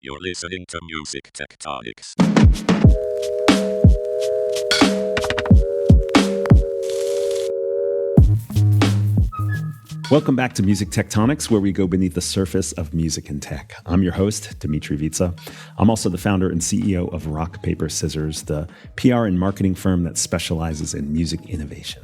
You're listening to Music Tectonics. Welcome back to Music Tectonics, where we go beneath the surface of music and tech. I'm your host, Dmitri. I'm also the founder and CEO of Rock, Paper, Scissors, the PR and marketing firm that specializes in music innovation.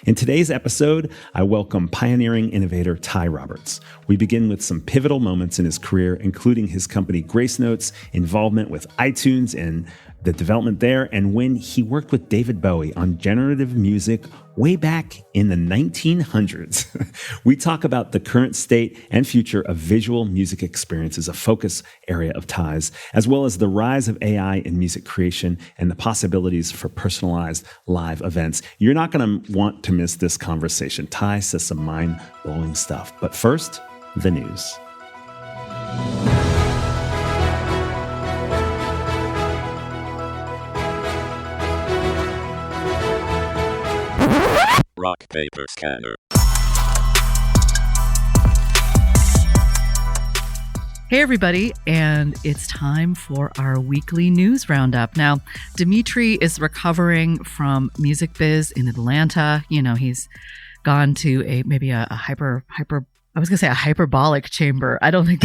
In today's episode, I welcome pioneering innovator Ty Roberts. We begin with some pivotal moments in his career, including his company Gracenote's involvement with iTunes and the development there, and when he worked with David Bowie on generative music way back in the 1900s. We talk about the current state and future of visual music experiences, a focus area of Ty's, as well as the rise of AI in music creation and the possibilities for personalized live events. You're not going to want to miss this conversation. Ty says some mind-blowing stuff. But first, the news. Rock, paper, scanner. Hey everybody, and it's time for our weekly news roundup. Now, Dmitri is recovering from Music Biz in Atlanta. You know, he's gone to a hyperbolic chamber. I don't think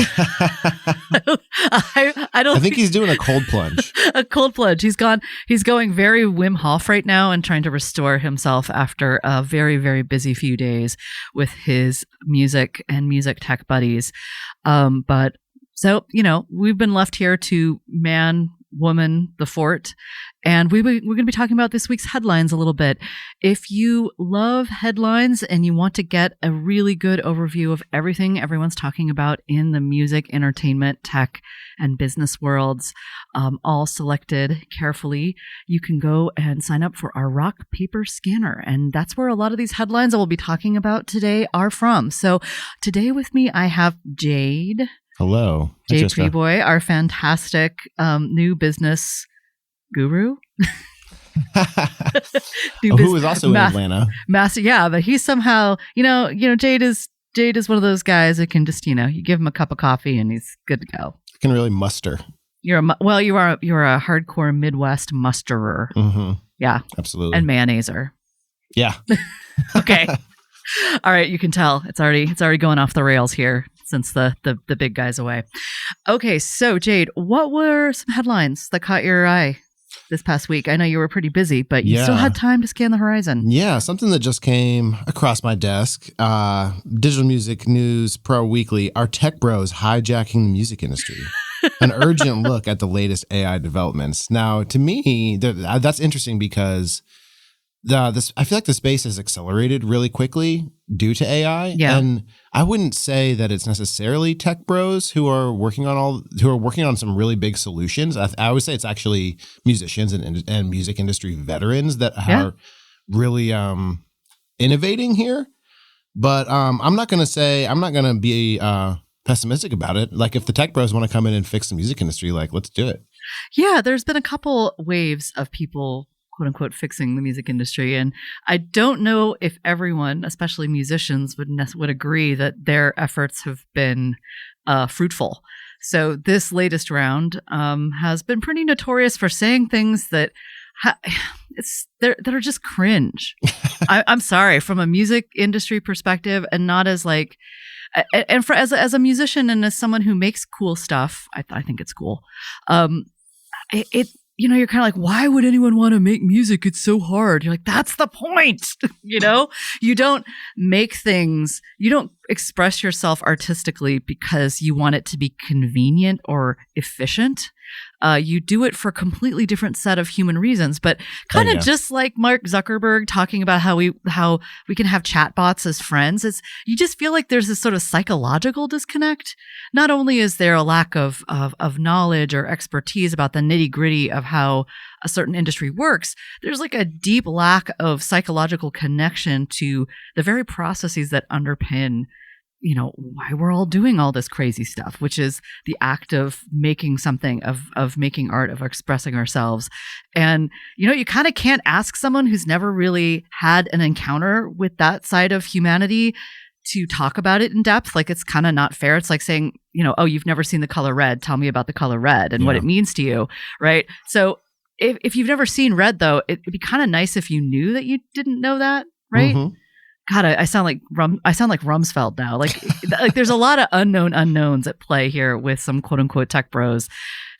I think he's doing a cold plunge. A cold plunge. He's going very Wim Hof right now and trying to restore himself after a very, very busy few days with his music and music tech buddies. So, you know, we've been left here to man, woman, the fort. And we're going to be talking about this week's headlines a little bit. If you love headlines and you want to get a really good overview of everything everyone's talking about in the music, entertainment, tech, and business worlds, all selected carefully, you can go and sign up for our Rock Paper Scanner. And that's where a lot of these headlines I will be talking about today are from. So today with me, I have Jade. Hello. Jade Treeboy, our fantastic new business guru. Who is also in Atlanta. Yeah, but he's somehow, you know, Jade is one of those guys that can just, you give him a cup of coffee and he's good to go. Can really muster. You're a hardcore Midwest musterer. Mm-hmm. Yeah, absolutely. And mayonnaiser. Yeah. Okay. All right, you can tell it's already going off the rails here since the big guy's away. Okay, so Jade, what were some headlines that caught your eye this past week? I know you were pretty busy, but you still had time to scan the horizon. Yeah, something that just came across my desk. Digital Music News Pro Weekly, our tech bros hijacking the music industry. An urgent look at the latest AI developments. Now, to me, that's interesting because I feel like the space has accelerated really quickly due to AI. Yeah. And I wouldn't say that it's necessarily tech bros who are working on some really big solutions. I would say it's actually musicians and music industry veterans that are really innovating here. But I'm not going to be pessimistic about it. Like, if the tech bros want to come in and fix the music industry, like, let's do it. Yeah, there's been a couple waves of people, quote unquote, fixing the music industry. And I don't know if everyone, especially musicians, would agree that their efforts have been fruitful. So this latest round has been pretty notorious for saying things that that are just cringe. I'm sorry, from a music industry perspective, and not as like, and as a musician and as someone who makes cool stuff, I think it's cool. You're kind of like, why would anyone want to make music? It's so hard. You're like, that's the point. You don't make things, you don't express yourself artistically because you want it to be convenient or efficient. You do it for a completely different set of human reasons, but kind of just like Mark Zuckerberg talking about how we can have chatbots as friends. You just feel like there's this sort of psychological disconnect. Not only is there a lack of knowledge or expertise about the nitty gritty of how a certain industry works, there's like a deep lack of psychological connection to the very processes that underpin why we're all doing all this crazy stuff, which is the act of making something, of making art, of expressing ourselves. And, you kind of can't ask someone who's never really had an encounter with that side of humanity to talk about it in depth. Like, it's kind of not fair. It's like saying, oh, you've never seen the color red. Tell me about the color red and what it means to you, right? So if you've never seen red, though, it'd be kind of nice if you knew that you didn't know that, right? God, I sound like Rumsfeld now. Like there's a lot of unknown unknowns at play here with some quote unquote tech bros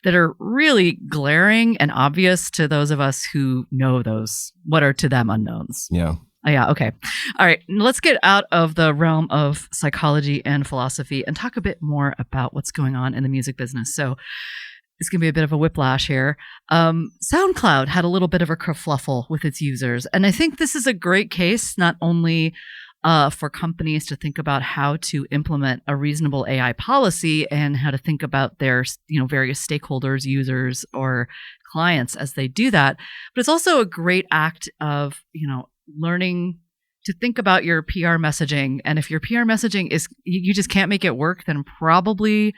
that are really glaring and obvious to those of us who know those, what are to them unknowns. Yeah. Oh, yeah. Okay. All right. Let's get out of the realm of psychology and philosophy and talk a bit more about what's going on in the music business. So it's going to be a bit of a whiplash here. SoundCloud had a little bit of a kerfluffle with its users. And I think this is a great case, not only for companies to think about how to implement a reasonable AI policy and how to think about their, various stakeholders, users, or clients as they do that, but it's also a great act of, learning to think about your PR messaging. And if your PR messaging is, you just can't make it work, then probably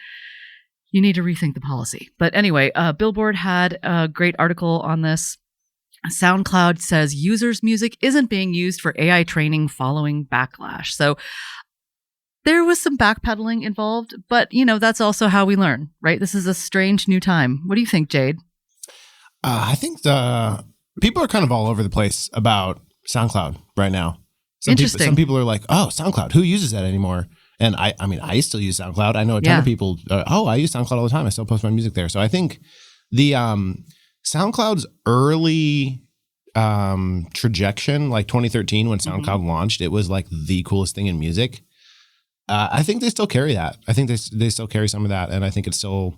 you need to rethink the policy. But anyway, Billboard had a great article on this. SoundCloud says users' music isn't being used for AI training following Backlash. So there was some backpedaling involved, but that's also how we learn, right? This is a strange new time. What do you think, Jade? I think the people are kind of all over the place about SoundCloud right now. Interesting. Some people are like, "Oh, SoundCloud, who uses that anymore?" And I still use SoundCloud. I know a ton of people. I use SoundCloud all the time. I still post my music there. So I think the SoundCloud's early trajectory, like 2013 when SoundCloud launched, it was like the coolest thing in music. I think they still carry that. I think they still carry some of that, and I think it's still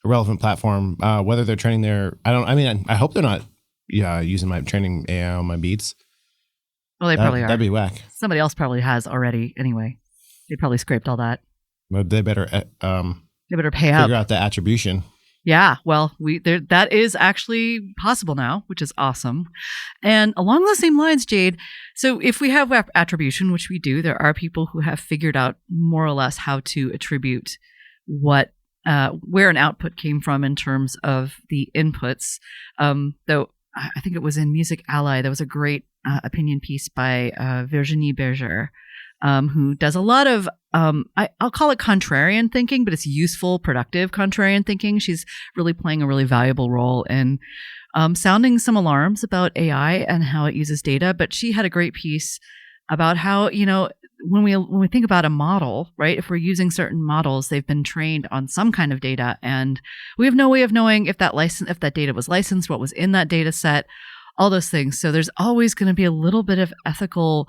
a relevant platform. Whether they're training their, I hope they're not using my training AI on my beats. Well, they probably are. That'd be whack. Somebody else probably has already anyway. They probably scraped all that. But they better pay up. Figure out the attribution. Yeah, well, that is actually possible now, which is awesome. And along those same lines, Jade, so if we have attribution, which we do, there are people who have figured out more or less how to attribute where an output came from in terms of the inputs. Though I think it was in Music Ally, there was a great opinion piece by Virginie Berger, who does a lot of, I'll call it contrarian thinking, but it's useful, productive contrarian thinking. She's really playing a really valuable role in sounding some alarms about AI and how it uses data. But she had a great piece about how, when we think about a model, right, if we're using certain models, they've been trained on some kind of data, and we have no way of knowing if that data was licensed, what was in that data set, all those things. So there's always going to be a little bit of ethical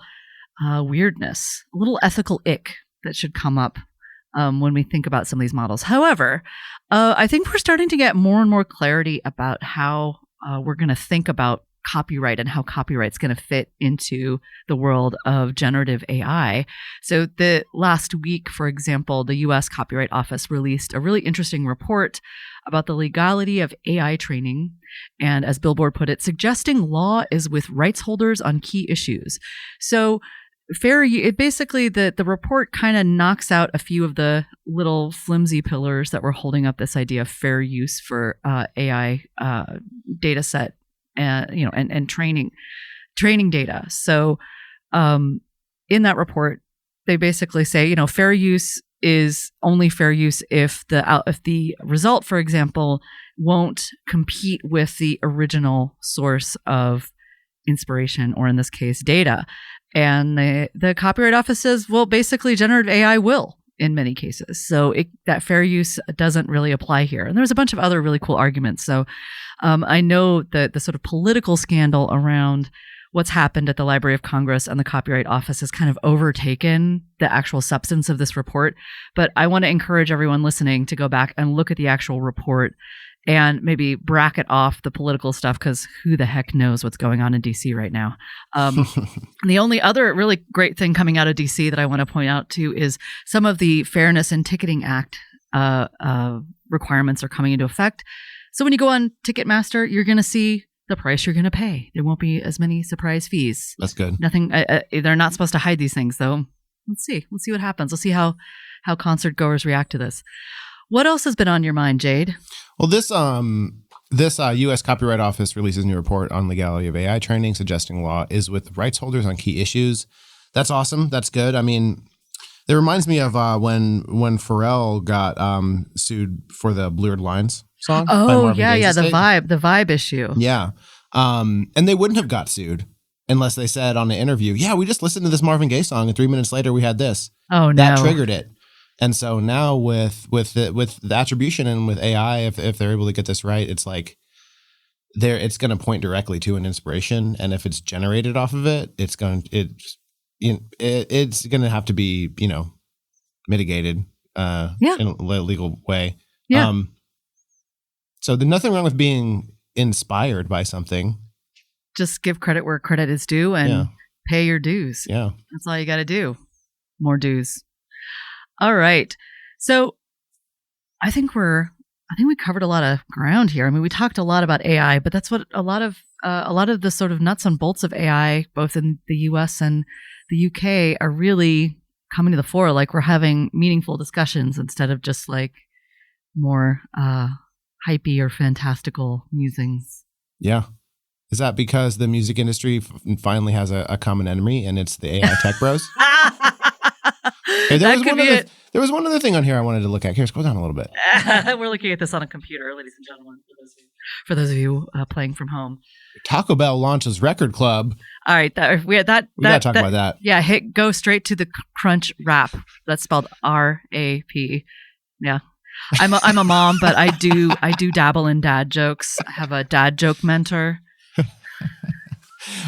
weirdness, a little ethical ick that should come up when we think about some of these models. However, I think we're starting to get more and more clarity about how we're going to think about copyright and how copyright's going to fit into the world of generative AI. So the last week, for example, the U.S. Copyright Office released a really interesting report about the legality of AI training. And as Billboard put it, suggesting law is with rights holders on key issues. So basically the report kind of knocks out a few of the little flimsy pillars that were holding up this idea of fair use for AI data set and training data. So in that report, they basically say, fair use is only fair use if the result, for example, won't compete with the original source of inspiration, or in this case, data. And the Copyright Office says, well, basically, generative AI will in many cases. So that fair use doesn't really apply here. And there's a bunch of other really cool arguments. So I know that the sort of political scandal around what's happened at the Library of Congress and the Copyright Office has kind of overtaken the actual substance of this report. But I want to encourage everyone listening to go back and look at the actual report and maybe bracket off the political stuff, because who the heck knows what's going on in DC right now. The only other really great thing coming out of DC that I want to point out too is some of the Fairness in Ticketing Act requirements are coming into effect. So when you go on Ticketmaster, you're going to see the price you're going to pay. There won't be as many surprise fees. That's good. Nothing. They're not supposed to hide these things, though. Let's see. Let's see what happens. Let's see how concert goers react to this. What else has been on your mind, Jade? Well, this U.S. Copyright Office releases a new report on legality of AI training, suggesting law is with rights holders on key issues. That's awesome. That's good. I mean, It reminds me of when Pharrell got sued for the Blurred Lines song. Oh, yeah, the vibe issue. Yeah. And they wouldn't have got sued unless they said on the interview, yeah, we just listened to this Marvin Gaye song and 3 minutes later we had this. Oh, no. That triggered it. And so now with the attribution and with AI, if they're able to get this right, it's like it's going to point directly to an inspiration. And if it's generated off of it, it's going to have to be, mitigated in a legal way. Yeah. So there's nothing wrong with being inspired by something. Just give credit where credit is due and pay your dues. Yeah. That's all you got to do. More dues. All right. So I think we covered a lot of ground here. I mean, we talked a lot about AI, but that's what a lot of the sort of nuts and bolts of AI, both in the US and the UK, are really coming to the fore. Like, we're having meaningful discussions instead of just like more hypey or fantastical musings. Yeah. Is that because the music industry finally has a common enemy, and it's the AI tech bros? Hey, there was one other thing on here I wanted to look at. Here, scroll down a little bit. We're looking at this on a computer, ladies and gentlemen, for those of you playing from home. Taco Bell launches Record Club. All right, we gotta talk about that. Yeah, go straight to the Crunch Rap. That's spelled R-A-P. Yeah. I'm a mom, but I do dabble in dad jokes. I have a dad joke mentor.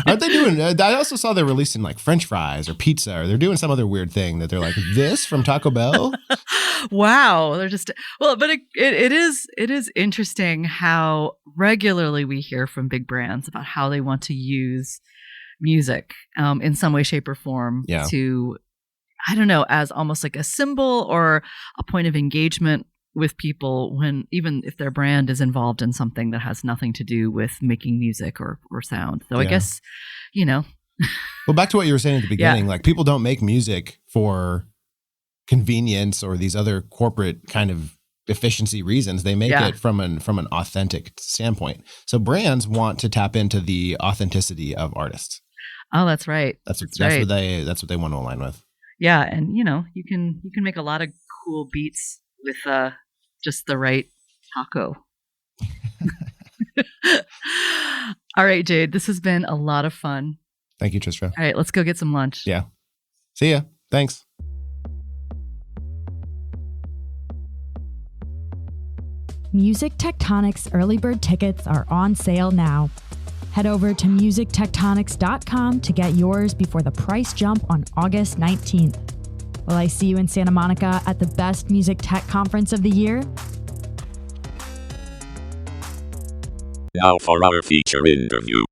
Aren't they doing? I also saw they're releasing like French fries or pizza, or they're doing some other weird thing that they're like, this from Taco Bell. Wow, they're just but it is interesting how regularly we hear from big brands about how they want to use music in some way, shape, or form to, I don't know, as almost like a symbol or a point of engagement with people, when even if their brand is involved in something that has nothing to do with making music or sound. So I guess, Well, back to what you were saying at the beginning, like, people don't make music for convenience or these other corporate kind of efficiency reasons. They make it from an authentic standpoint. So brands want to tap into the authenticity of artists. Oh, that's right. That's what they want to align with. Yeah, and you can make a lot of cool beats with just the right taco. All right, Jade, this has been a lot of fun. Thank you, Trisha. All right, let's go get some lunch. Yeah. See ya. Thanks. Music Tectonics early bird tickets are on sale now. Head over to musictectonics.com to get yours before the price jump on August 19th. Will I see you in Santa Monica at the best music tech conference of the year? Now for our feature interview.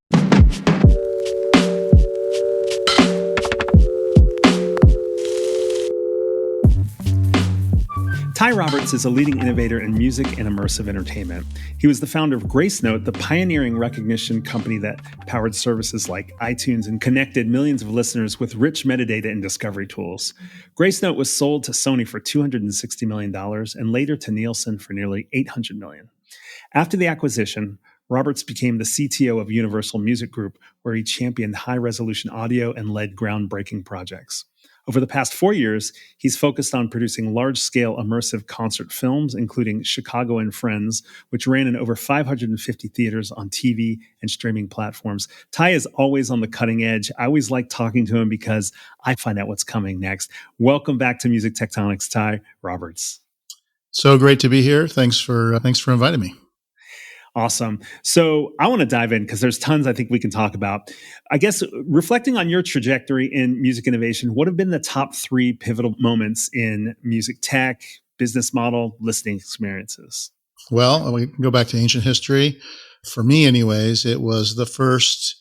Ty Roberts is a leading innovator in music and immersive entertainment. He was the founder of Gracenote, the pioneering recognition company that powered services like iTunes and connected millions of listeners with rich metadata and discovery tools. Gracenote was sold to Sony for $260 million and later to Nielsen for nearly $800 million. After the acquisition, Roberts became the CTO of Universal Music Group, where he championed high-resolution audio and led groundbreaking projects. Over the past 4 years, he's focused on producing large-scale immersive concert films, including Chicago and Friends, which ran in over 550 theaters on TV and streaming platforms. Ty is always on the cutting edge. I always like talking to him because I find out what's coming next. Welcome back to Music Tectonics, Ty Roberts. So great to be here. Thanks for inviting me. Awesome. So I want to dive in because there's tons I think we can talk about. I guess reflecting on your trajectory in music innovation, what have been the top 3 pivotal moments in music tech, business model, listening experiences? Well, we can go back to ancient history. For me, anyways, it was the first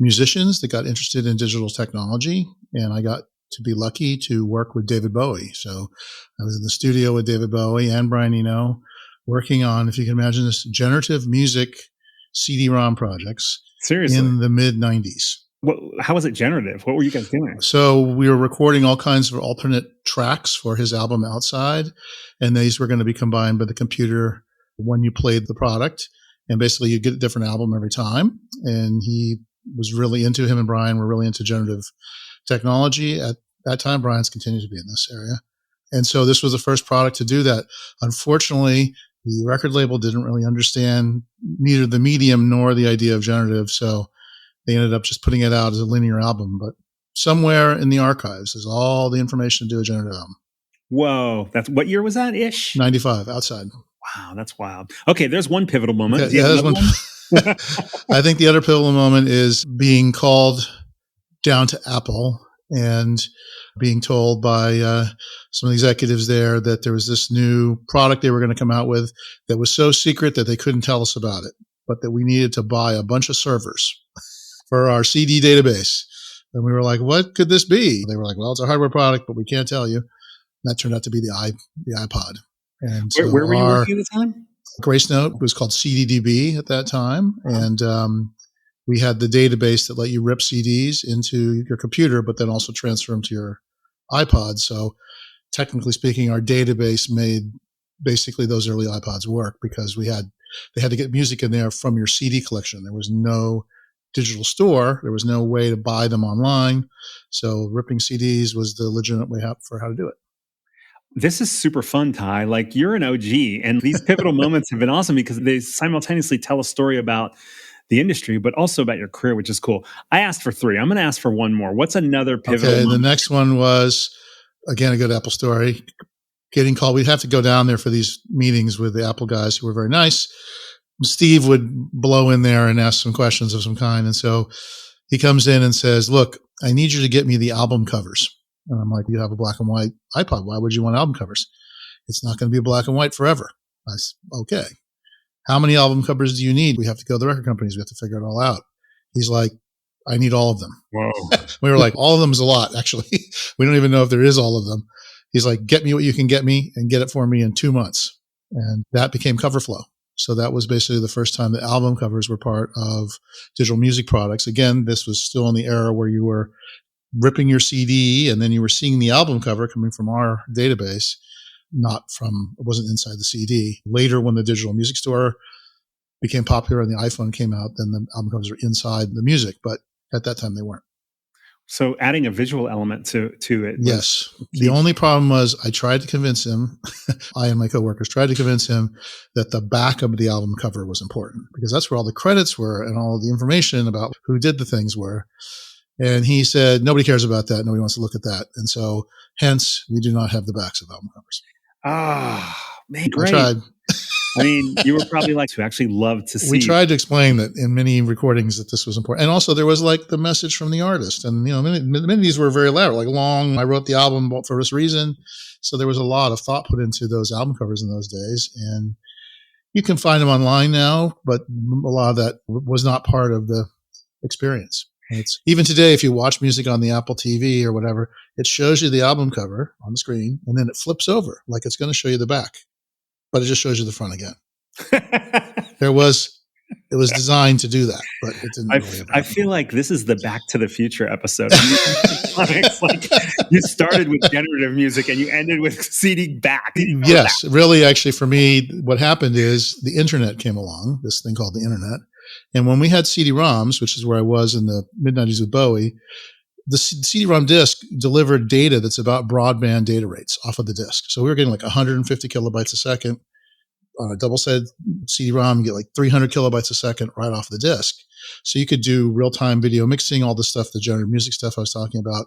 musicians that got interested in digital technology, and I got to be lucky to work with David Bowie. So I was in the studio with David Bowie and Brian Eno, working on, if you can imagine this, generative music CD-ROM projects. Seriously? In the mid-90s. How was it generative? What were you guys doing? So we were recording all kinds of alternate tracks for his album Outside, and these were going to be combined by the computer when you played the product. And basically you get a different album every time. And he was really into, him and Brian were really into generative technology. that time. Brian's continued to be in this area. And so this was the first product to do that. Unfortunately, the record label didn't really understand neither the medium nor the idea of generative. So they ended up just putting it out as a linear album. But somewhere in the archives is all the information to do a generative album. Whoa. What year was that ish? 95, outside. Wow, that's wild. Okay, there's one pivotal moment. Okay, yeah, there's one. I think the other pivotal moment is being called down to Apple and being told by some executives there that there was this new product they were going to come out with that was so secret that they couldn't tell us about it, but that we needed to buy a bunch of servers for our CD database. And we were like, what could this be? They were like, well, it's a hardware product, but we can't tell you. And that turned out to be the iPod. And so where were you working at the time? Gracenote was called CDDB at that time. And we had the database that let you rip CDs into your computer, but then also transfer them to your iPod. So technically speaking, our database made basically those early iPods work because they had to get music in there from your CD collection. There was no digital store. There was no way to buy them online. So ripping CDs was the legitimate way for how to do it. This is super fun, Ty. Like, you're an OG, and these pivotal moments have been awesome because they simultaneously tell a story about the industry, but also about your career, which is cool. I asked for 3. I'm going to ask for one more. What's another pivotal moment? The next one was, again, a good Apple story. Getting called. We'd have to go down there for these meetings with the Apple guys who were very nice. Steve would blow in there and ask some questions of some kind. And so he comes in and says, look, I need you to get me the album covers. And I'm like, you have a black and white iPod. Why would you want album covers? It's not going to be black and white forever. I said, okay. How many album covers do you need? We have to go to the record companies. We have to figure it all out. He's like, I need all of them. Whoa. We were like, all of them is a lot, actually. We don't even know if there is all of them. He's like, get me what you can get me and get it for me in 2 months. And that became CoverFlow. So that was basically the first time that album covers were part of digital music products. Again, this was still in the era where you were ripping your CD and then you were seeing the album cover coming from our database, it wasn't inside the CD. Later, when the digital music store became popular and the iPhone came out, then the album covers were inside the music. But at that time, they weren't. So adding a visual element to it. Yes. The only problem was I tried to convince him, I and my coworkers tried to convince him that the back of the album cover was important because that's where all the credits were and all the information about who did the things were. And he said, nobody cares about that. Nobody wants to look at that. And so hence we do not have the backs of album covers. Man, great. I tried. I mean, you were probably like to actually love to see. We tried to explain that in many recordings that this was important. And also there was like the message from the artist. And, many of these were very elaborate, like long, I wrote the album for this reason. So there was a lot of thought put into those album covers in those days. And you can find them online now, but a lot of that was not part of the experience. Even today, if you watch music on the Apple TV or whatever, it shows you the album cover on the screen and then it flips over like it's going to show you the back, but it just shows you the front again. It was designed to do that, but it didn't. I feel like this is the Back to the Future episode. It's like you started with generative music and you ended with CD back. Yes, really, actually, for me, what happened is the internet came along, this thing called the internet. And when we had CD-ROMs, which is where I was in the mid-90s with Bowie, the CD-ROM disc delivered data that's about broadband data rates off of the disc. So we were getting like 150 kilobytes a second. On a double-sided CD-ROM, you get like 300 kilobytes a second right off the disc. So you could do real-time video mixing, all the stuff, the generative music stuff I was talking about.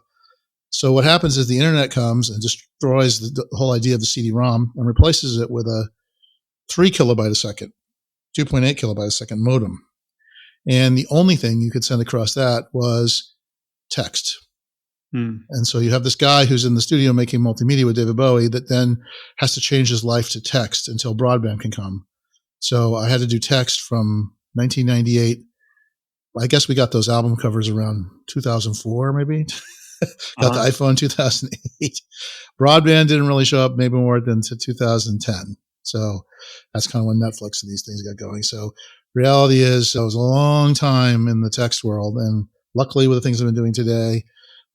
So what happens is the internet comes and destroys the whole idea of the CD-ROM and replaces it with a 3 kilobyte a second, 2.8 kilobyte a second modem. And the only thing you could send across that was text. And so you have this guy who's in the studio making multimedia with David Bowie that then has to change his life to text until broadband can come. So I had to do text from 1998. I guess we got those album covers around 2004, maybe. Got the iPhone 2008. Broadband didn't really show up maybe more than to 2010. So that's kind of when Netflix and these things got going. So reality is it was a long time in the text world. And luckily with the things I've been doing today,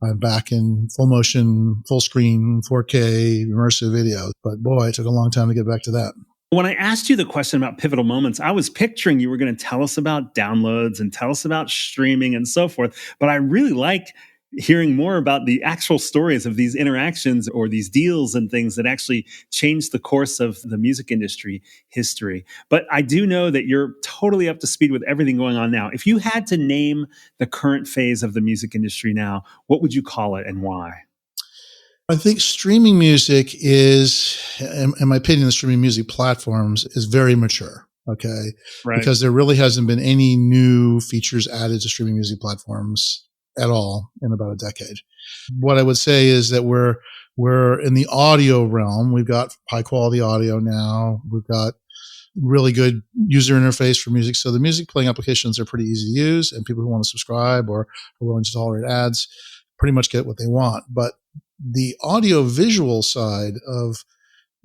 I'm back in full motion, full screen, 4K, immersive video. But boy, it took a long time to get back to that. When I asked you the question about pivotal moments, I was picturing you were going to tell us about downloads and tell us about streaming and so forth. But I really like hearing more about the actual stories of these interactions or these deals and things that actually changed the course of the music industry history. But I do know that you're totally up to speed with everything going on now. If you had to name the current phase of the music industry now, what would you call it and why? I think streaming music is, in my opinion, the streaming music platforms is very mature. Okay. Right. Because there really hasn't been any new features added to streaming music platforms at all in about a decade. What I would say is that we're in the audio realm. We've got high quality audio now. We've got really good user interface for music. So the music playing applications are pretty easy to use, and people who want to subscribe or are willing to tolerate ads pretty much get what they want. But the audio visual side of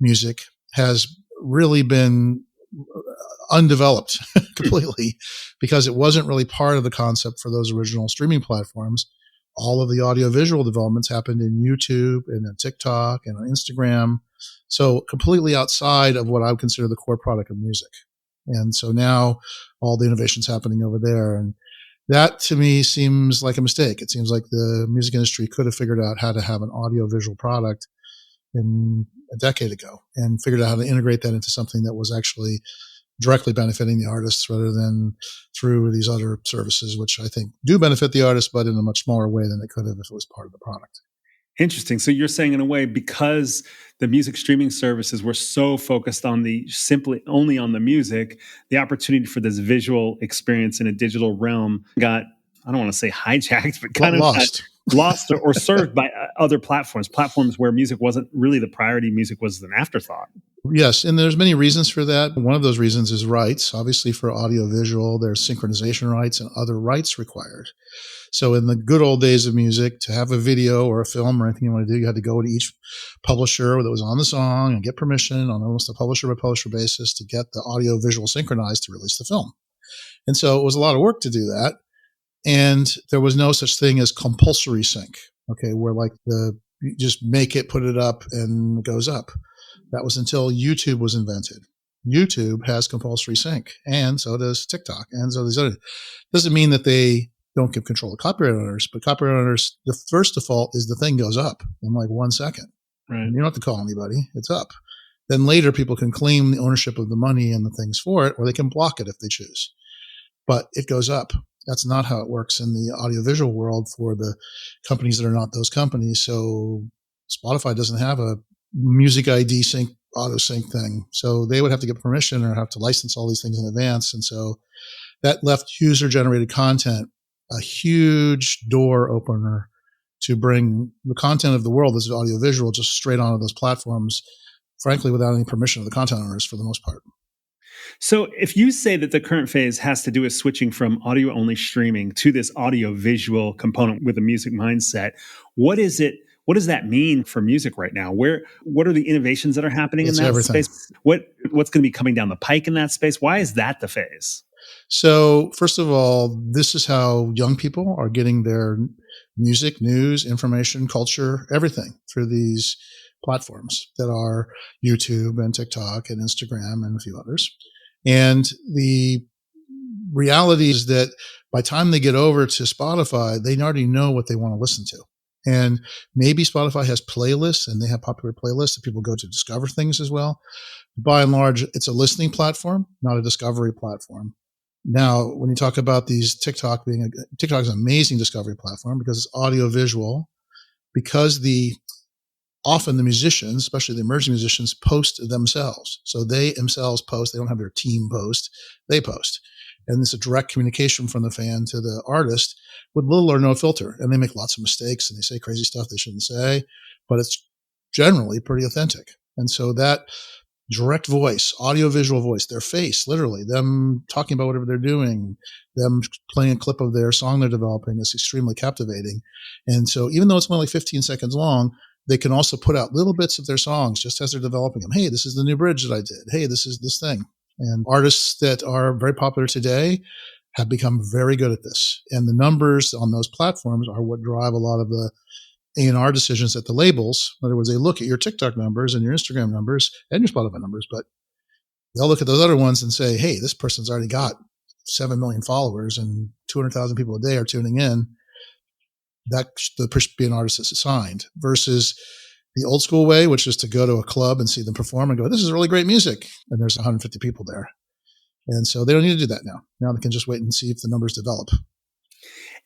music has really been undeveloped completely because it wasn't really part of the concept for those original streaming platforms. All of the audio visual developments happened in YouTube and on TikTok and on Instagram. So completely outside of what I would consider the core product of music. And so now all the innovation's happening over there. And that to me seems like a mistake. It seems like the music industry could have figured out how to have an audio visual product in a decade ago and figured out how to integrate that into something that was actually directly benefiting the artists rather than through these other services, which I think do benefit the artists, but in a much smaller way than it could have if it was part of the product. Interesting. So you're saying in a way, because the music streaming services were so focused on simply only on the music, the opportunity for this visual experience in a digital realm got, I don't want to say hijacked, but kind of lost or served by other platforms where music wasn't really the priority. Music was an afterthought. Yes, and there's many reasons for that. One of those reasons is rights. Obviously, for audio-visual, there's synchronization rights and other rights required. So in the good old days of music, to have a video or a film or anything you want to do, you had to go to each publisher that was on the song and get permission on almost a publisher-by-publisher basis to get the audio-visual synchronized to release the film. And so it was a lot of work to do that. And there was no such thing as compulsory sync, okay, where like you just make it, put it up, and it goes up. That was until YouTube was invented. YouTube has compulsory sync, and so does TikTok, and so does other. Doesn't mean that they don't give control to copyright owners, but copyright owners, the first default is the thing goes up in like 1 second. Right. You don't have to call anybody. It's up. Then later people can claim the ownership of the money and the things for it, or they can block it if they choose. But it goes up. That's not how it works in the audiovisual world for the companies that are not those companies. So Spotify doesn't have a music ID sync, auto sync thing. So they would have to get permission or have to license all these things in advance. And so that left user generated content a huge door opener to bring the content of the world as audiovisual just straight onto those platforms, frankly, without any permission of the content owners for the most part. So if you say that the current phase has to do with switching from audio only streaming to this audio visual component with a music mindset, what is it? What does that mean for music right now? What are the innovations that are happening in that space? What's going to be coming down the pike in that space? Why is that the phase? So first of all, this is how young people are getting their music, news, information, culture, everything through these platforms that are YouTube and TikTok and Instagram and a few others. And the reality is that by the time they get over to Spotify, they already know what they want to listen to. And maybe Spotify has playlists and they have popular playlists that people go to discover things as well. By and large, it's a listening platform, not a discovery platform. Now, when you talk about these TikTok is an amazing discovery platform because it's audio visual, because often the musicians, especially the emerging musicians, post themselves. So they themselves post, they don't have their team post, they post. And it's a direct communication from the fan to the artist with little or no filter. And they make lots of mistakes and they say crazy stuff they shouldn't say, but it's generally pretty authentic. And so that direct voice, audio visual voice, their face, literally, them talking about whatever they're doing, them playing a clip of their song they're developing is extremely captivating. And so even though it's only 15 seconds long, they can also put out little bits of their songs just as they're developing them. Hey, this is the new bridge that I did. Hey, this is this thing. And artists that are very popular today have become very good at this. And the numbers on those platforms are what drive a lot of the A&R decisions at the labels. In other words, they look at your TikTok numbers and your Instagram numbers and your Spotify numbers, but they'll look at those other ones and say, hey, this person's already got 7 million followers and 200,000 people a day are tuning in. that the person be an artist that's assigned, versus the old school way, which is to go to a club and see them perform and go, this is really great music. And there's 150 people there. And so they don't need to do that now. Now they can just wait and see if the numbers develop.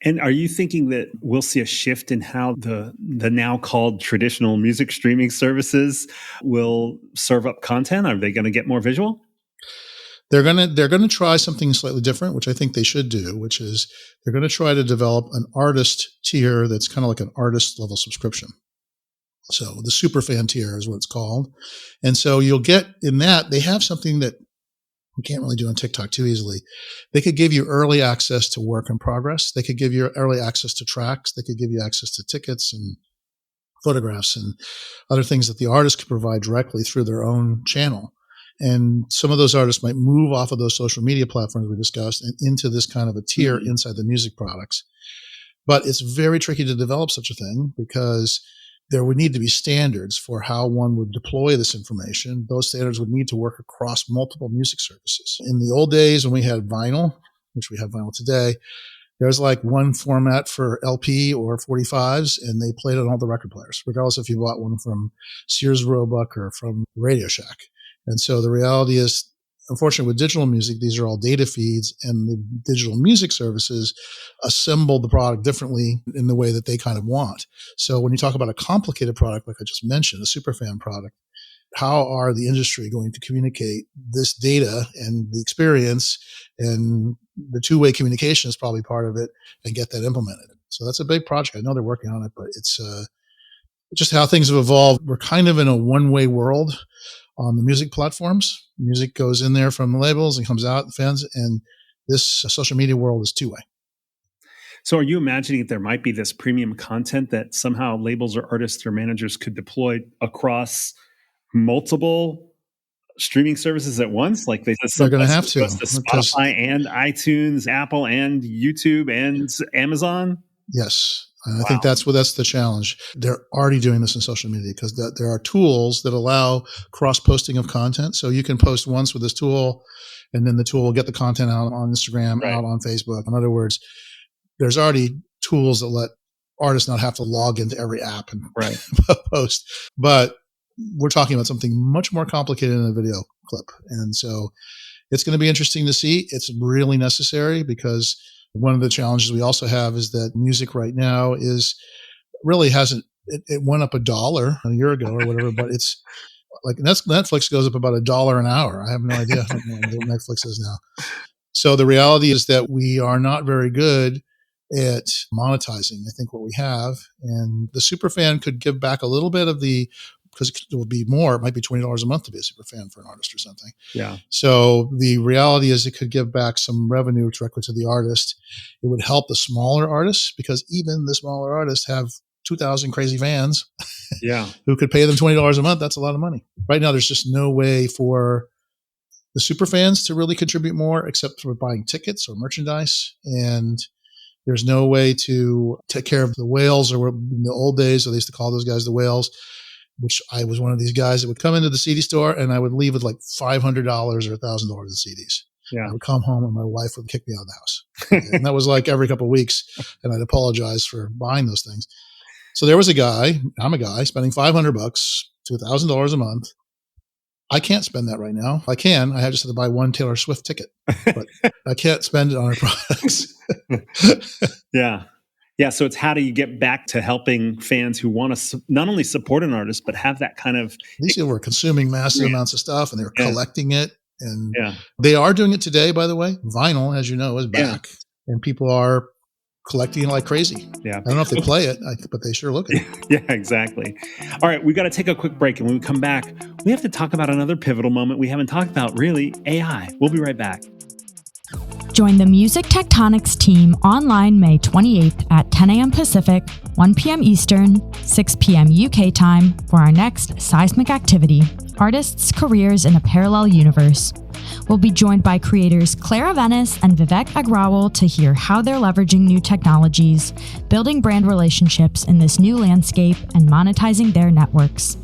And are you thinking that we'll see a shift in how the now called traditional music streaming services will serve up content? Are they going to get more visual? They're gonna try something slightly different, which I think they should do, which is they're going to try to develop an artist tier that's kind of like an artist level subscription. So the super fan tier is what it's called. And so you'll get in that, they have something that you can't really do on TikTok too easily. They could give you early access to work in progress. They could give you early access to tracks. They could give you access to tickets and photographs and other things that the artist could provide directly through their own channel. And some of those artists might move off of those social media platforms we discussed and into this kind of a tier inside the music products. But it's very tricky to develop such a thing because there would need to be standards for how one would deploy this information. Those standards would need to work across multiple music services. In the old days when we had vinyl, which we have vinyl today, there's like one format for LP or 45s, and they played on all the record players, regardless if you bought one from Sears Roebuck or from Radio Shack. And so the reality is, unfortunately, with digital music, these are all data feeds, and the digital music services assemble the product differently in the way that they kind of want. So when you talk about a complicated product, like I just mentioned, a superfan product, how are the industry going to communicate this data and the experience, and the two-way communication is probably part of it, and get that implemented? So that's a big project. I know they're working on it, but it's just how things have evolved. We're kind of in a one-way world on the music platforms. Music goes in there from the labels and comes out, the fans, and this social media world is two-way. So are you imagining that there might be this premium content that somehow labels or artists or managers could deploy across multiple streaming services at once? Like they're going to have to. Spotify and iTunes, Apple and YouTube and Amazon? Yes. I think that's the challenge. They're already doing this in social media because there are tools that allow cross-posting of content. So you can post once with this tool, and then the tool will get the content out on Instagram, out on Facebook. In other words, there's already tools that let artists not have to log into every app and post. But we're talking about something much more complicated in a video clip. And so it's going to be interesting to see. It's really necessary because one of the challenges we also have is that music right now is really hasn't, it went up $1 a year ago or whatever, but it's like Netflix goes up about $1 an hour. I have no idea what Netflix is now. So the reality is that we are not very good at monetizing, I think, what we have. And the superfan could give back a little bit of because it will be more. It might be $20 a month to be a super fan for an artist or something. Yeah. So the reality is it could give back some revenue directly to the artist. It would help the smaller artists because even the smaller artists have 2,000 crazy fans who could pay them $20 a month. That's a lot of money. Right now, there's just no way for the super fans to really contribute more except for buying tickets or merchandise. And there's no way to take care of the whales, or in the old days, they used to call those guys the whales, which I was one of these guys that would come into the CD store and I would leave with like $500 or $1,000 in CDs. Yeah. I would come home and my wife would kick me out of the house. And that was like every couple of weeks. And I'd apologize for buying those things. So there was I'm a guy spending $500 to $1,000 a month. I can't spend that right now. I just have to buy one Taylor Swift ticket, but I can't spend it on her products. Yeah. Yeah, so it's how do you get back to helping fans who want to not only support an artist, but have that kind of... These people were consuming massive amounts of stuff and they were collecting it. And they are doing it today, by the way. Vinyl, as you know, is back. And people are collecting it like crazy. Yeah. I don't know if they play it, but they sure look at it. Yeah, exactly. All right, we got to take a quick break. And when we come back, we have to talk about another pivotal moment we haven't talked about, really, AI. We'll be right back. Join the Music Tectonics team online May 28th at 10 a.m. Pacific, 1 p.m. Eastern, 6 p.m. UK time for our next seismic activity, Artists' Careers in a Parallel Universe. We'll be joined by creators Clara Venice and Vivek Agrawal to hear how they're leveraging new technologies, building brand relationships in this new landscape, and monetizing their networks.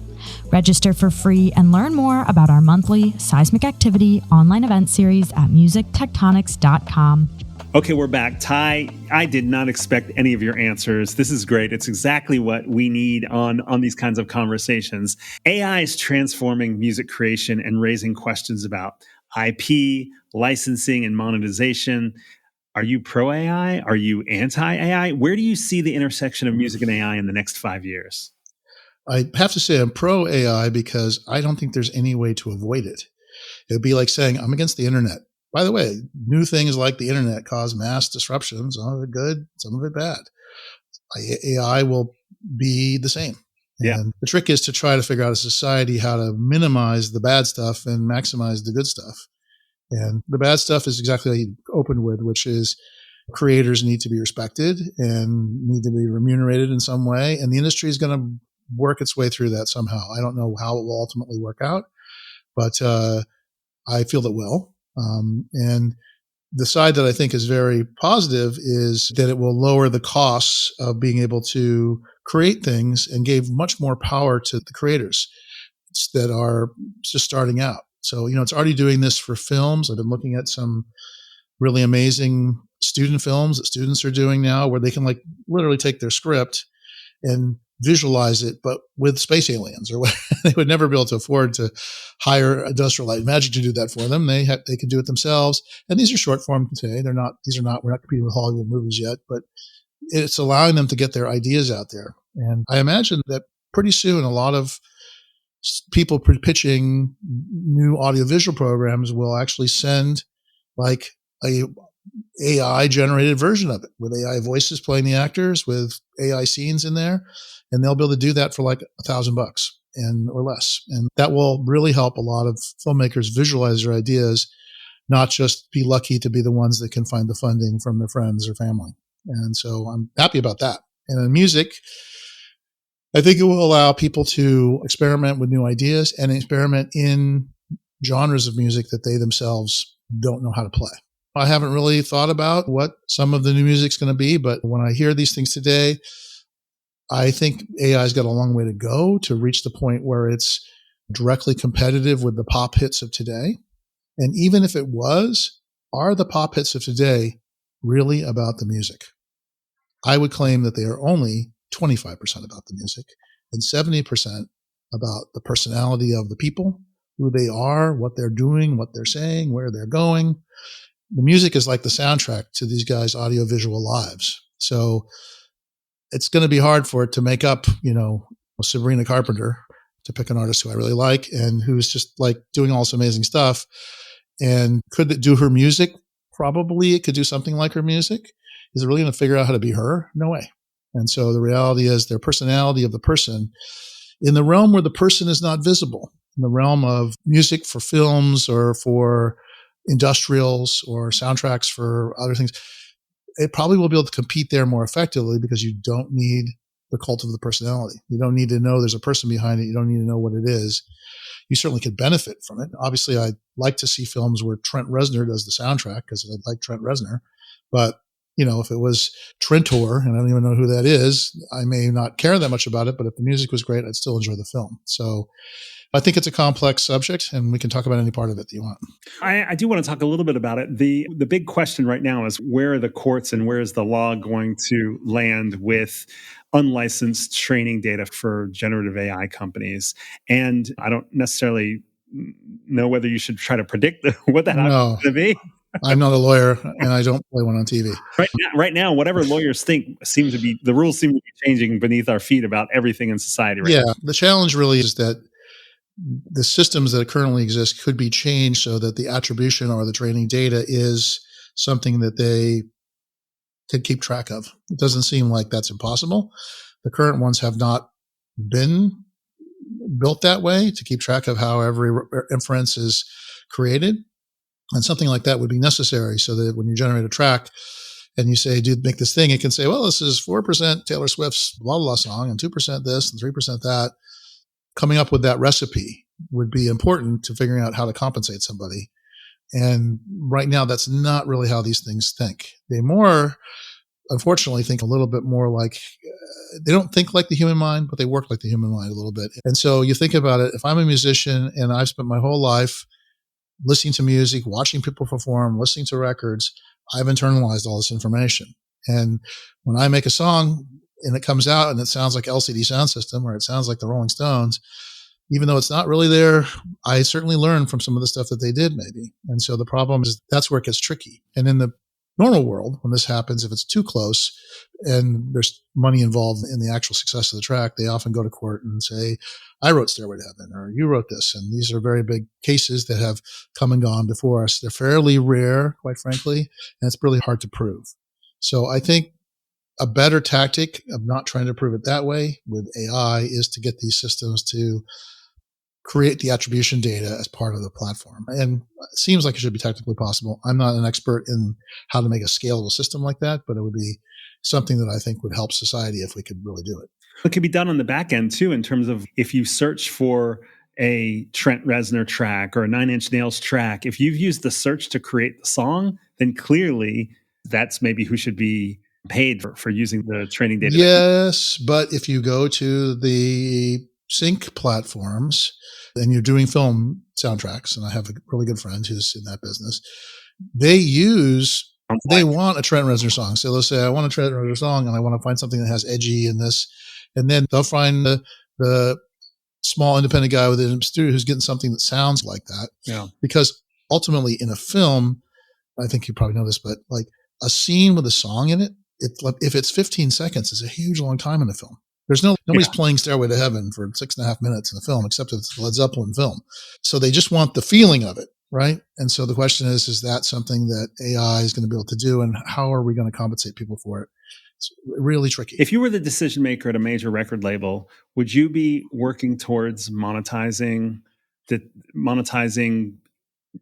Register for free and learn more about our monthly Seismic Activity online event series at musictectonics.com. Okay, we're back. Ty, I did not expect any of your answers. This is great. It's exactly what we need on these kinds of conversations. AI is transforming music creation and raising questions about IP, licensing, and monetization. Are you pro AI? Are you anti AI? Where do you see the intersection of music and AI in the next 5 years? I have to say I'm pro AI because I don't think there's any way to avoid it. It would be like saying I'm against the internet. By the way, new things like the internet cause mass disruption. Some of it good, some of it bad. AI will be the same. Yeah. And the trick is to try to figure out as a society how to minimize the bad stuff and maximize the good stuff. And the bad stuff is exactly what you opened with, which is creators need to be respected and need to be remunerated in some way. And the industry is going to work its way through that somehow. I don't know how it will ultimately work out, but I feel it will. And the side that I think is very positive is that it will lower the costs of being able to create things and gave much more power to the creators that are just starting out. So, it's already doing this for films. I've been looking at some really amazing student films that students are doing now where they can literally take their script and visualize it, but with space aliens or what. They would never be able to afford to hire Industrial Light and Magic to do that for them. They can do it themselves. And these are short form today. We're not competing with Hollywood movies yet, but it's allowing them to get their ideas out there. And I imagine that pretty soon a lot of people pitching new audiovisual programs will actually send a AI generated version of it with AI voices playing the actors with AI scenes in there. And they'll be able to do that for $1,000 or less. And that will really help a lot of filmmakers visualize their ideas, not just be lucky to be the ones that can find the funding from their friends or family. And so I'm happy about that. And in music, I think it will allow people to experiment with new ideas and experiment in genres of music that they themselves don't know how to play. I haven't really thought about what some of the new music's going to be, but when I hear these things today, I think AI's got a long way to go to reach the point where it's directly competitive with the pop hits of today. And even if it was, are the pop hits of today really about the music? I would claim that they are only 25% about the music and 70% about the personality of the people, who they are, what they're doing, what they're saying, where they're going. The music is like the soundtrack to these guys' audiovisual lives. So it's going to be hard for it to make up, Sabrina Carpenter, to pick an artist who I really like and who's just doing all this amazing stuff. And could it do her music? Probably it could do something like her music. Is it really going to figure out how to be her? No way. And so the reality is their personality of the person in the realm where the person is not visible, in the realm of music for films or for industrials or soundtracks for other things, it probably will be able to compete there more effectively because you don't need the cult of the personality. You don't need to know there's a person behind it. You don't need to know what it is. You certainly could benefit from it. Obviously, I'd like to see films where Trent Reznor does the soundtrack because I like Trent Reznor. But, if it was Trentor, and I don't even know who that is, I may not care that much about it. But if the music was great, I'd still enjoy the film. So I think it's a complex subject, and we can talk about any part of it that you want. I do want to talk a little bit about it. The big question right now is where are the courts and where is the law going to land with unlicensed training data for generative AI companies? And I don't necessarily know whether you should try to predict what that is going to be. I'm not a lawyer, and I don't play one on TV. Right now, whatever lawyers think the rules seem to be changing beneath our feet about everything in society right now. The challenge really is that the systems that currently exist could be changed so that the attribution or the training data is something that they can keep track of. It doesn't seem like that's impossible. The current ones have not been built that way to keep track of how every inference is created. And something like that would be necessary so that when you generate a track and you say, dude, make this thing, it can say, well, this is 4% Taylor Swift's blah, blah song and 2% this and 3% that. Coming up with that recipe would be important to figuring out how to compensate somebody. And right now, that's not really how these things think. They more, unfortunately, think a little bit more like, they don't think like the human mind, but they work like the human mind a little bit. And so you think about it, if I'm a musician and I've spent my whole life listening to music, watching people perform, listening to records, I've internalized all this information. And when I make a song and it comes out and it sounds like LCD Sound System or it sounds like the Rolling Stones, even though it's not really there, I certainly learned from some of the stuff that they did maybe. And so the problem is that's where it gets tricky. And in the normal world, when this happens, if it's too close and there's money involved in the actual success of the track, they often go to court and say, I wrote Stairway to Heaven, or you wrote this. And these are very big cases that have come and gone before us. They're fairly rare, quite frankly, and it's really hard to prove. So I think a better tactic of not trying to prove it that way with AI is to get these systems to create the attribution data as part of the platform. And it seems like it should be technically possible. I'm not an expert in how to make a scalable system like that, but it would be something that I think would help society if we could really do it. It can be done on the back end too, in terms of if you search for a Trent Reznor track or a Nine Inch Nails track, if you've used the search to create the song, then clearly that's maybe who should be paid for using the training data. Yes, but if you go to the sync platforms and you're doing film soundtracks, and I have a really good friend who's in that business, they want a Trent Reznor song. So they'll say, I want a Trent Reznor song and I want to find something that has edgy in this. And then they'll find the small independent guy within the studio who's getting something that sounds like that. Yeah. Because ultimately in a film, I think you probably know this, but like a scene with a song in it, if it's 15 seconds, it's a huge long time in a film. Nobody's playing Stairway to Heaven for 6.5 minutes in the film, except if it's a Led Zeppelin film. So they just want the feeling of it, right? And so the question is that something that AI is going to be able to do, and how are we going to compensate people for it? It's really tricky. If you were the decision maker at a major record label, would you be working towards monetizing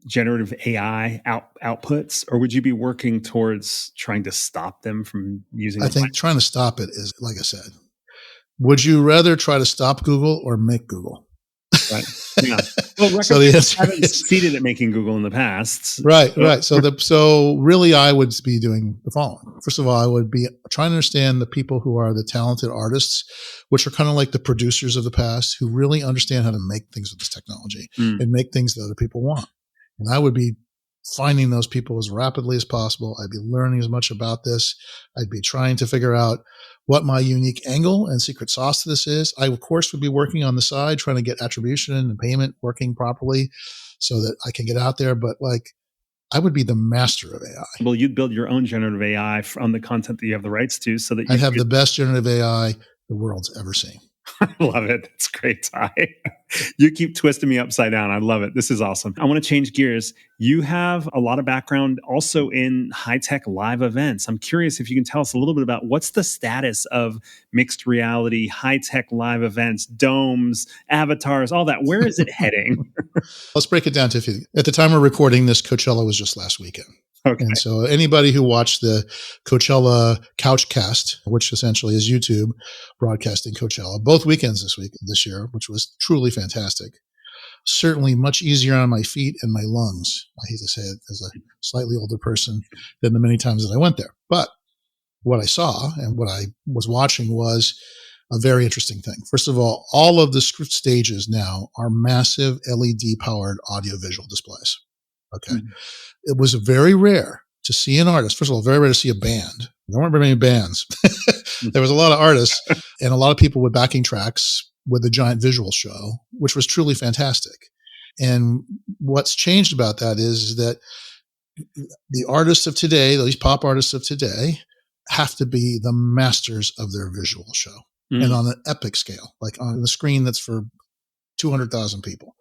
generative AI outputs, or would you be working towards trying to stop them from using? I think trying to stop it is, like I said, would you rather try to stop Google or make Google? Right. Yeah. Well, so the answer haven't is, succeeded at making Google in the past. Right. So really, I would be doing the following. First of all, I would be trying to understand the people who are the talented artists, which are kind of like the producers of the past, who really understand how to make things with this technology and make things that other people want. And I would be finding those people as rapidly as possible. I'd be learning as much about this. I'd be trying to figure out what my unique angle and secret sauce to this is. I, of course, would be working on the side, trying to get attribution and payment working properly so that I can get out there. But like, I would be the master of AI. Well, you'd build your own generative AI on the content that you have the rights to, so that I'd have the best generative AI the world's ever seen. I love it. That's great, Ty. You keep twisting me upside down. I love it. This is awesome. I want to change gears. You have a lot of background also in high-tech live events. I'm curious if you can tell us a little bit about what's the status of mixed reality, high-tech live events, domes, avatars, all that. Where is it heading? Let's break it down to 50. At the time we're recording this, Coachella was just last weekend. Okay. And so anybody who watched the Coachella Couchcast, which essentially is YouTube broadcasting Coachella, both weekends this year, which was truly fantastic. Certainly much easier on my feet and my lungs. I hate to say it as a slightly older person than the many times that I went there. But what I saw and what I was watching was a very interesting thing. First of all of the stages now are massive LED powered audiovisual displays. Okay. Mm-hmm. It was very rare to see an artist. First of all, very rare to see a band. There weren't very many bands. There was a lot of artists and a lot of people with backing tracks with a giant visual show, which was truly fantastic. And what's changed about that is that the artists of today, these pop artists of today, have to be the masters of their visual show and on an epic scale, like on the screen that's for 200,000 people.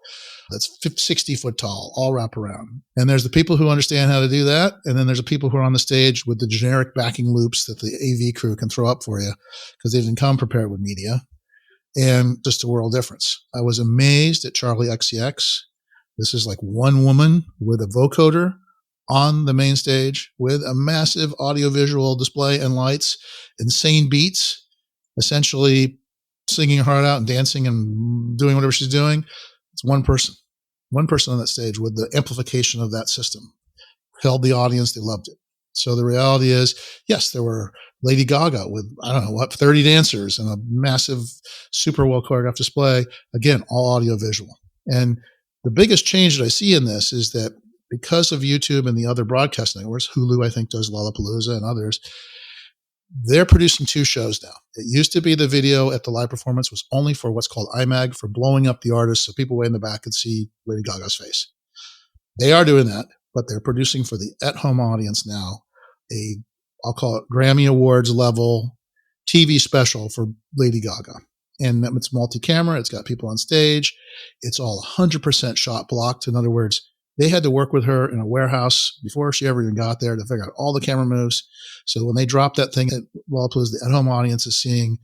That's 60 foot tall, all wrap around. And there's the people who understand how to do that. And then there's the people who are on the stage with the generic backing loops that the AV crew can throw up for you because they didn't come prepared with media. And just a world difference. I was amazed at Charlie XCX. This is like one woman with a vocoder on the main stage with a massive audiovisual display and lights, insane beats, essentially singing her heart out and dancing and doing whatever she's doing. It's one person on that stage with the amplification of that system. Held the audience. They loved it. So the reality is, yes, there were Lady Gaga with, 30 dancers and a massive, super well choreographed display. Again, all audio visual. And the biggest change that I see in this is that because of YouTube and the other broadcast networks, Hulu, I think, does Lollapalooza and others, they're producing 2 shows now. It used to be the video at the live performance was only for what's called IMAG, for blowing up the artist so people way in the back could see Lady Gaga's face. They are doing that, but they're producing for the at-home audience now I'll call it Grammy Awards level TV special for Lady Gaga. And it's multi-camera. It's got people on stage. It's all 100% shot blocked. In other words, they had to work with her in a warehouse before she ever even got there to figure out all the camera moves. So when they drop that thing at Lollapalooza, the at-home audience is seeing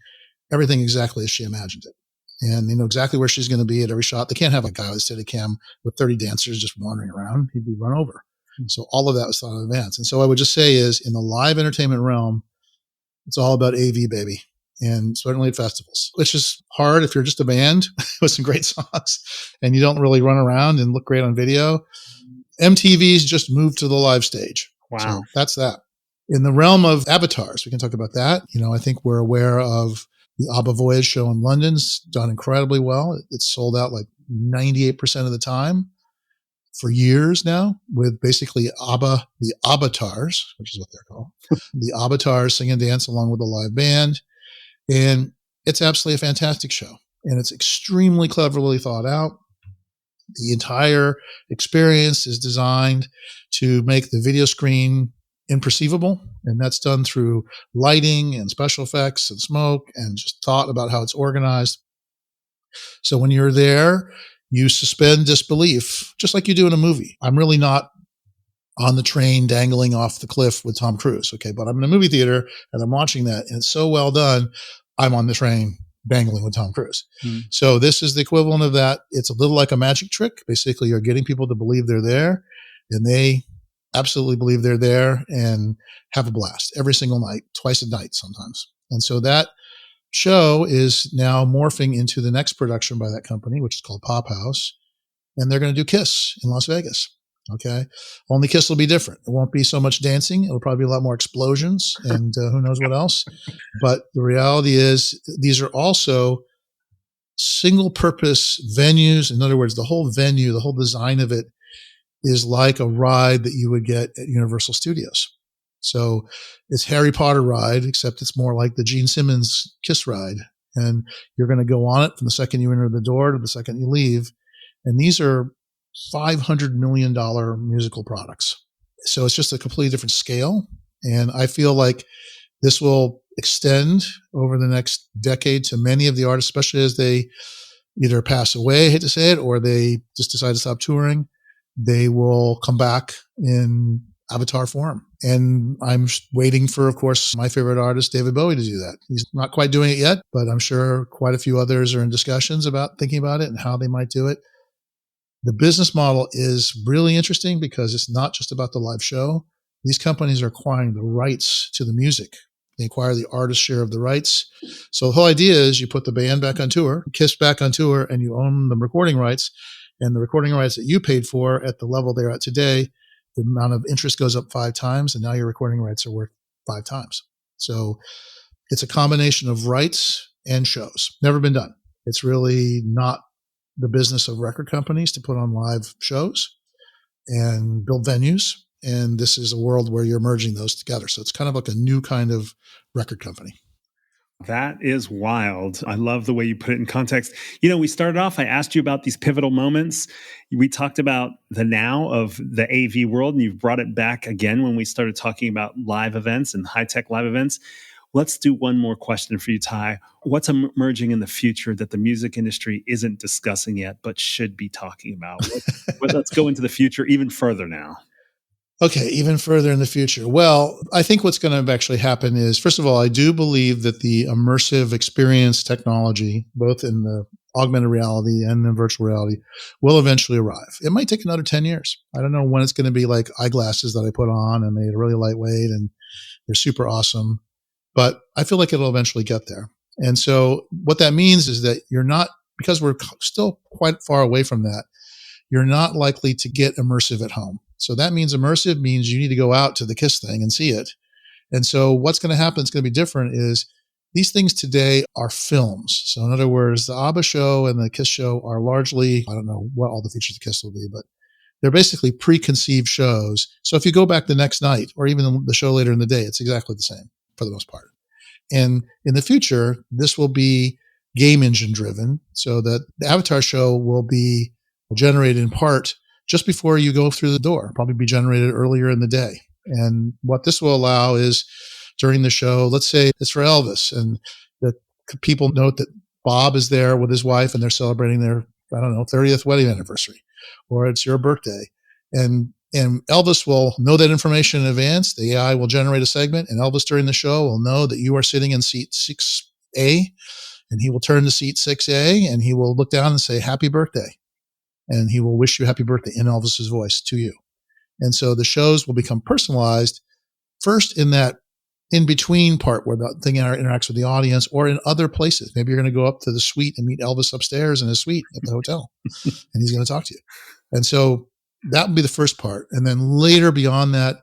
everything exactly as she imagined it. And they know exactly where she's going to be at every shot. They can't have a guy with a Steadicam with 30 dancers just wandering around. He'd be run over. So all of that was thought in advance. And so I would just say is in the live entertainment realm, it's all about AV, baby. And certainly at festivals, which is hard if you're just a band with some great songs and you don't really run around and look great on video. MTV's just moved to the live stage. Wow. So that's that. In the realm of avatars, we can talk about that. I think we're aware of the ABBA Voyage show in London's done incredibly well. It's sold out like 98% of the time for years now, with basically ABBA, the avatars, which is what they're called. The avatars sing and dance along with the live band. And it's absolutely a fantastic show. And it's extremely cleverly thought out. The entire experience is designed to make the video screen imperceivable. And that's done through lighting and special effects and smoke and just thought about how it's organized. So when you're there, you suspend disbelief, just like you do in a movie. I'm really not on the train dangling off the cliff with Tom Cruise, okay? But I'm in a movie theater and I'm watching that and it's so well done, I'm on the train dangling with Tom Cruise. So this is the equivalent of that. It's a little like a magic trick. Basically, you're getting people to believe they're there and they absolutely believe they're there and have a blast every single night, twice a night sometimes. And so that show is now morphing into the next production by that company, which is called Pop House. And they're going to do Kiss in Las Vegas. Okay. Only Kiss will be different. It won't be so much dancing. It'll probably be a lot more explosions and who knows what else. But the reality is these are also single purpose venues. In other words, the whole venue, the whole design of it is like a ride that you would get at Universal Studios. So it's Harry Potter ride, except it's more like the Gene Simmons Kiss ride. And you're going to go on it from the second you enter the door to the second you leave. And these are $500 million musical products. So it's just a completely different scale. And I feel like this will extend over the next decade to many of the artists, especially as they either pass away, I hate to say it, or they just decide to stop touring. They will come back in avatar form. And I'm waiting for, of course, my favorite artist, David Bowie, to do that. He's not quite doing it yet, but I'm sure quite a few others are in discussions about thinking about it and how they might do it. The business model is really interesting because it's not just about the live show. These companies are acquiring the rights to the music. They acquire the artist share of the rights. So the whole idea is you put the band back on tour, Kiss back on tour, and you own the recording rights. And the recording rights that you paid for at the level they're at today, the amount of interest goes up 5 times, and now your recording rights are worth 5 times. So it's a combination of rights and shows. Never been done. It's really not the business of record companies to put on live shows and build venues. And this is a world where you're merging those together. So it's kind of like a new kind of record company. That is wild. I love the way you put it in context. We started off, I asked you about these pivotal moments. We talked about the now of the AV world, and you've brought it back again when we started talking about live events and high-tech live events. Let's do one more question for you, Ty. What's emerging in the future that the music industry isn't discussing yet, but should be talking about? Let's go into the future even further now. Okay, even further in the future. Well, I think what's going to actually happen is, first of all, I do believe that the immersive experience technology, both in the augmented reality and the virtual reality, will eventually arrive. It might take another 10 years. I don't know when it's going to be like eyeglasses that I put on and they're really lightweight and they're super awesome. But I feel like it'll eventually get there. And so what that means is that you're not, because we're still quite far away from that, you're not likely to get immersive at home. So that means immersive means you need to go out to the Kiss thing and see it. And so what's going to happen, it's going to be different, is these things today are films. So in other words, the ABBA show and the Kiss show are largely, I don't know what all the features of Kiss will be, but they're basically preconceived shows. So if you go back the next night or even the show later in the day, it's exactly the same for the most part. And in the future, this will be game engine driven, so that the avatar show will be generated in part just before you go through the door, probably be generated earlier in the day. And what this will allow is during the show, let's say it's for Elvis, and the people note that Bob is there with his wife and they're celebrating their, 30th wedding anniversary, or it's your birthday. And Elvis will know that information in advance. The AI will generate a segment, and Elvis during the show will know that you are sitting in seat 6A, and he will turn to seat 6A and he will look down and say, happy birthday. And he will wish you happy birthday in Elvis's voice to you. And so the shows will become personalized first in that in-between part where the thing interacts with the audience, or in other places. Maybe you're going to go up to the suite and meet Elvis upstairs in his suite at the hotel, and he's going to talk to you. And so that would be the first part. And then later beyond that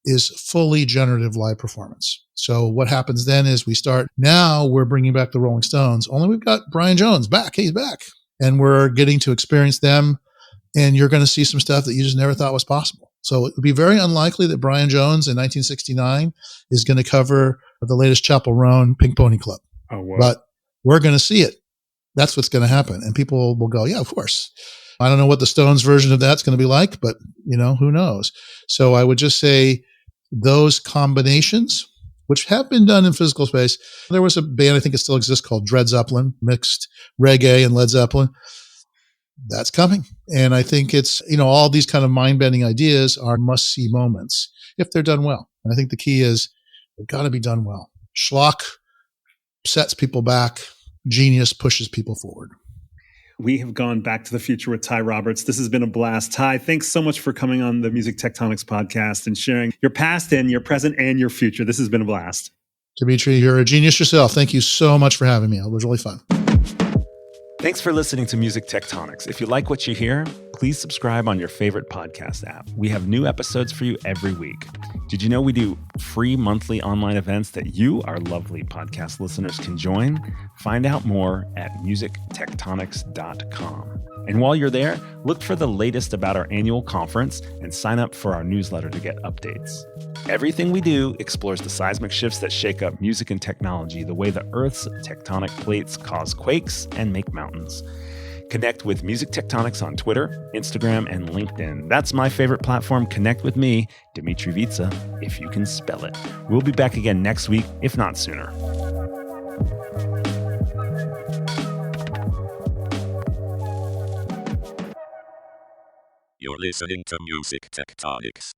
is fully generative live performance. So what happens then is now we're bringing back the Rolling Stones, only we've got Brian Jones back. He's back. And we're getting to experience them. And you're going to see some stuff that you just never thought was possible. So it would be very unlikely that Brian Jones in 1969 is going to cover the latest Chapel Roan Pink Pony Club. Oh, wow. But we're going to see it. That's what's going to happen. And people will go, yeah, of course. I don't know what the Stones version of that's going to be like, but who knows? So I would just say those combinations, which have been done in physical space. There was a band, I think it still exists, called Dred Zeppelin, mixed reggae and Led Zeppelin. That's coming. And I think it's, all these kind of mind-bending ideas are must-see moments if they're done well. And I think the key is they've got to be done well. Schlock sets people back. Genius pushes people forward. We have gone back to the future with Ty Roberts. This has been a blast. Ty, thanks so much for coming on the Music Tectonics podcast and sharing your past and your present and your future. This has been a blast. Dmitri, you're a genius yourself. Thank you so much for having me. It was really fun. Thanks for listening to Music Tectonics. If you like what you hear, please subscribe on your favorite podcast app. We have new episodes for you every week. Did you know we do free monthly online events that you, our lovely podcast listeners, can join? Find out more at musictectonics.com. And while you're there, look for the latest about our annual conference and sign up for our newsletter to get updates. Everything we do explores the seismic shifts that shake up music and technology, the way the Earth's tectonic plates cause quakes and make mountains. Connect with Music Tectonics on Twitter, Instagram, and LinkedIn. That's my favorite platform. Connect with me, Dmitri Vitsa, if you can spell it. We'll be back again next week, if not sooner. You're listening to Music Tectonics.